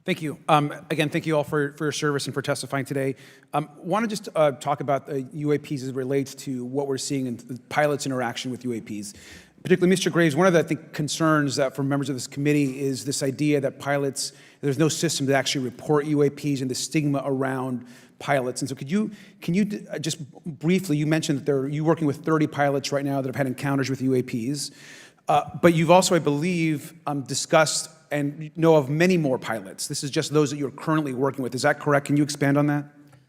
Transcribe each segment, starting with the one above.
Thank you. Again, thank you all for your service and for testifying today. Want to just talk about the UAPs as it relates to what we're seeing in the pilots' interaction with UAPs. Particularly, Mr. Graves, one of the, I think, concerns that for members of this committee is this idea that pilots, there's no system to actually report UAPs and the stigma around pilots. And so can you just briefly, you mentioned that you're working with 30 pilots right now that have had encounters with UAPs, but you've also, I believe, discussed and know of many more pilots. This is just those that you're currently working with. Is that correct? Can you expand on that?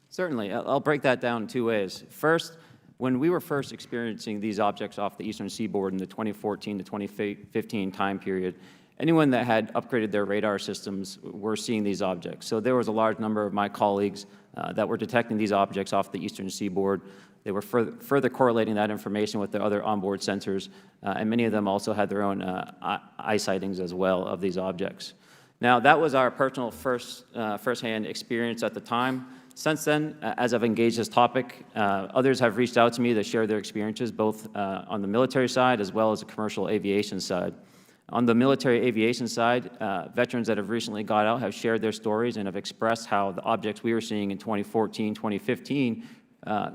Certainly. I'll break that down in two ways. First, when we were first experiencing these objects off the eastern seaboard in the 2014 to 2015 time period, anyone that had upgraded their radar systems were seeing these objects. So there was a large number of my colleagues that were detecting these objects off the eastern seaboard. They were further correlating that information with their other onboard sensors, and many of them also had their own eye sightings as well of these objects. Now, that was our personal first-hand experience at the time. Since then, as I've engaged this topic, others have reached out to me to share their experiences, both on the military side as well as the commercial aviation side. On the military aviation side, veterans that have recently got out have shared their stories and have expressed how the objects we were seeing in 2014, 2015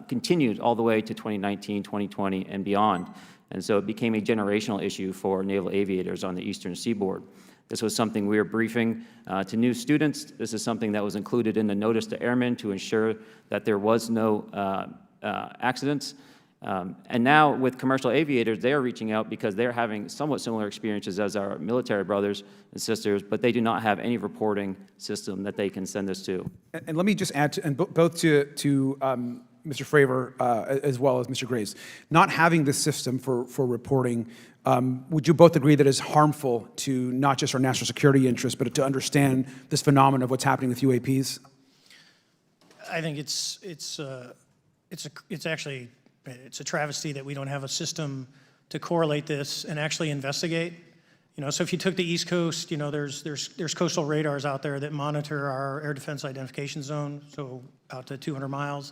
continued all the way to 2019, 2020, and beyond. And so it became a generational issue for naval aviators on the eastern seaboard. This was something we were briefing to new students. This is something that was included in the notice to airmen to ensure that there was no accidents. And now with commercial aviators, they are reaching out because they're having somewhat similar experiences as our military brothers and sisters, but they do not have any reporting system that they can send us to. And let me just add, both to Mr. Fravor as well as Mr. Graves, not having this system for reporting, would you both agree that is harmful to not just our national security interests, but to understand this phenomenon of what's happening with UAPs? I think it's actually a travesty that we don't have a system to correlate this and actually investigate. You know, so if you took the East Coast, you know, there's coastal radars out there that monitor our air defense identification zone, so out to 200 miles.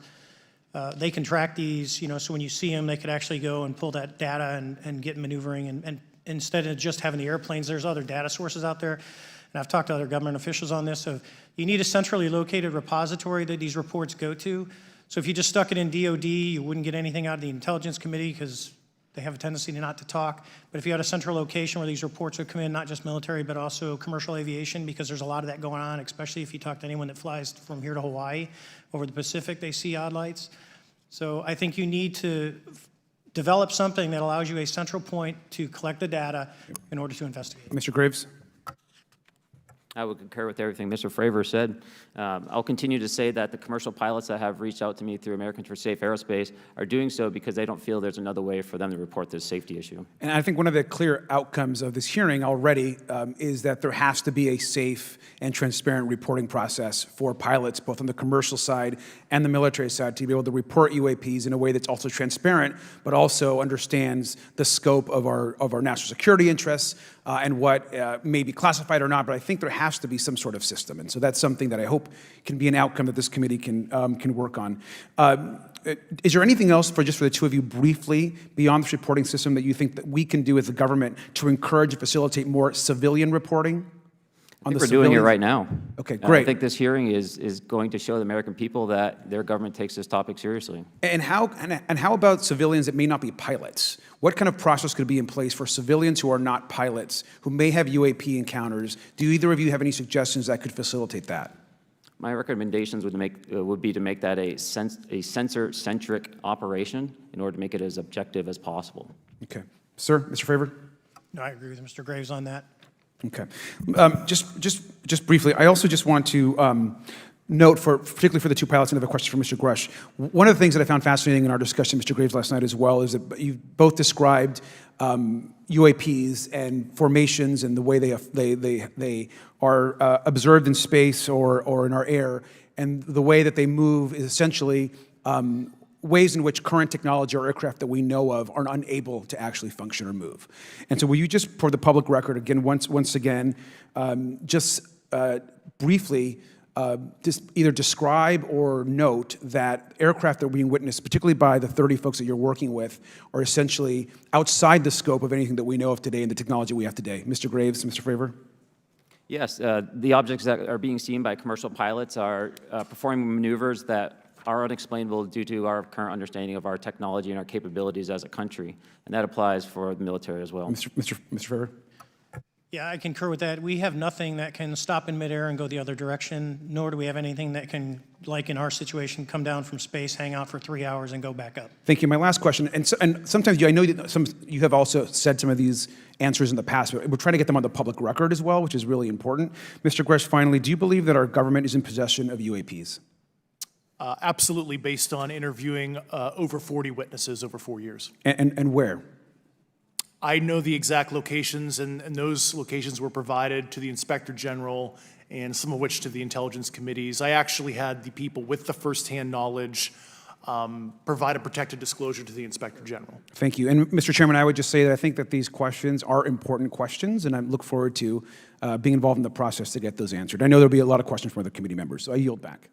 They can track these, you know, so when you see them, they could actually go and pull that data and get maneuvering. And instead of just having the airplanes, there's other data sources out there. And I've talked to other government officials on this. So you need a centrally located repository that these reports go to. So if you just stuck it in DOD, you wouldn't get anything out of the Intelligence Committee because they have a tendency not to talk. But if you had a central location where these reports would come in, not just military, but also commercial aviation, because there's a lot of that going on, especially if you talk to anyone that flies from here to Hawaii, over the Pacific, they see odd lights. So I think you need to develop something that allows you a central point to collect the data in order to investigate. Mr. Graves? I would concur with everything Mr. Fravor said. I'll continue to say that the commercial pilots that have reached out to me through Americans for Safe Aerospace are doing so because they don't feel there's another way for them to report this safety issue. And I think one of the clear outcomes of this hearing already is that there has to be a safe and transparent reporting process for pilots, both on the commercial side and the military side, to be able to report UAPs in a way that's also transparent, but also understands the scope of our national security interests and what may be classified or not. But I think there has to be some sort of system, and so that's something that I hope can be an outcome that this committee can work on. Is there anything else for the two of you briefly beyond this reporting system that you think that we can do as a government to encourage and facilitate more civilian reporting? I think we're doing it right now. Okay, great. I think this hearing is going to show the American people that their government takes this topic seriously. And how about civilians that may not be pilots? What kind of process could be in place for civilians who are not pilots, who may have UAP encounters? Do either of you have any suggestions that could facilitate that? My recommendations would be to make that a sensor-centric operation in order to make it as objective as possible. Okay. Sir, Mr. Fravor? No, I agree with Mr. Graves on that. Okay. Just briefly, I also just want to note, particularly for the two pilots, and I have a question for Mr. Grusch. One of the things that I found fascinating in our discussion, Mr. Graves, last night as well, is that you both described UAPs and formations and the way they are observed in space or in our air, and the way that they move is essentially ways in which current technology or aircraft that we know of are unable to actually function or move. And so will you just, for the public record, again, once again, just briefly just either describe or note that aircraft that are being witnessed, particularly by the 30 folks that you're working with, are essentially outside the scope of anything that we know of today and the technology we have today. Mr. Graves, Mr. Fravor? Yes, the objects that are being seen by commercial pilots are performing maneuvers that are unexplainable due to our current understanding of our technology and our capabilities as a country, and that applies for the military as well. Mr. Fravor? Yeah, I concur with that. We have nothing that can stop in midair and go the other direction, nor do we have anything that can, like in our situation, come down from space, hang out for 3 hours, and go back up. Thank you. My last question, and sometimes I know that you have also said some of these answers in the past, but we're trying to get them on the public record as well, which is really important. Mr. Grusch, finally, do you believe that our government is in possession of UAPs? Absolutely, based on interviewing over 40 witnesses over 4 years. And where? I know the exact locations, and those locations were provided to the Inspector General and some of which to the intelligence committees. I actually had the people with the firsthand knowledge provide a protected disclosure to the Inspector General. Thank you. And Mr. Chairman, I would just say that I think that these questions are important questions, and I look forward to being involved in the process to get those answered. I know there'll be a lot of questions from other committee members, so I yield back.